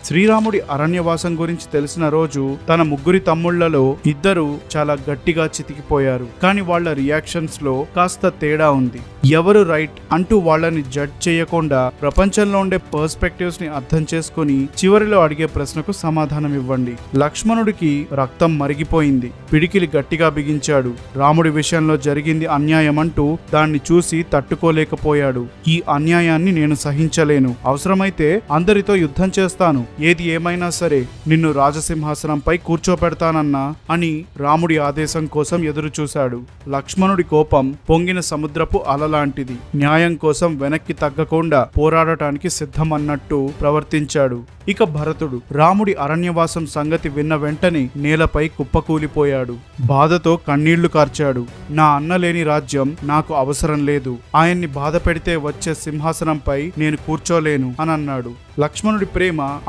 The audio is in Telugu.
శ్రీరాముడి అరణ్యవాసం గురించి తెలిసిన రోజు తన ముగ్గురి తమ్ముళ్లలో ఇద్దరు చాలా గట్టిగా చితికిపోయారు. కానీ వాళ్ళ రియాక్షన్స్ లో కాస్త తేడా ఉంది. ఎవరు రైట్ అంటూ వాళ్ళని జడ్జ్ చేయకుండా ప్రపంచంలో ఉండే పర్స్పెక్టివ్స్ ని అర్థం చేసుకుని చివరిలో అడిగే ప్రశ్నకు సమాధానం ఇవ్వండి. లక్ష్మణుడికి రక్తం మరిగిపోయింది. పిడికిలి గట్టిగా బిగించాడు. రాముడి విషయంలో జరిగింది అన్యాయం అంటూ దాన్ని చూసి తట్టుకోలేకపోయాడు. ఈ అన్యాయాన్ని నేను సహించలేను. అవసరమైతే అందరితో యుద్ధం చేస్తాను. ఏది ఏమైనా సరే నిన్ను రాజసింహాసనంపై కూర్చోపెడతానన్నా అని రాముడి ఆదేశం కోసం ఎదురు చూశాడు. లక్ష్మణుడి కోపం పొంగిన సముద్రపు అలలాంటిది. న్యాయం కోసం వెనక్కి తగ్గకుండా పోరాడటానికి సిద్ధమన్నట్టు ప్రవర్తించాడు. ఇక భరతుడు రాముడి అరణ్యవాసం సంగతి విన్న వెంటనే నేలపై కుప్పకూలిపోయాడు. బాధతో కన్నీళ్లు కార్చాడు. నా అన్న లేని రాజ్యం నాకు అవసరం లేదు. ఆయన్ని బాధ పెడితే వచ్చే సింహాసనంపై నేను కూర్చోలేను అని అన్నాడు. లక్ష్మణుడి ప్రేమ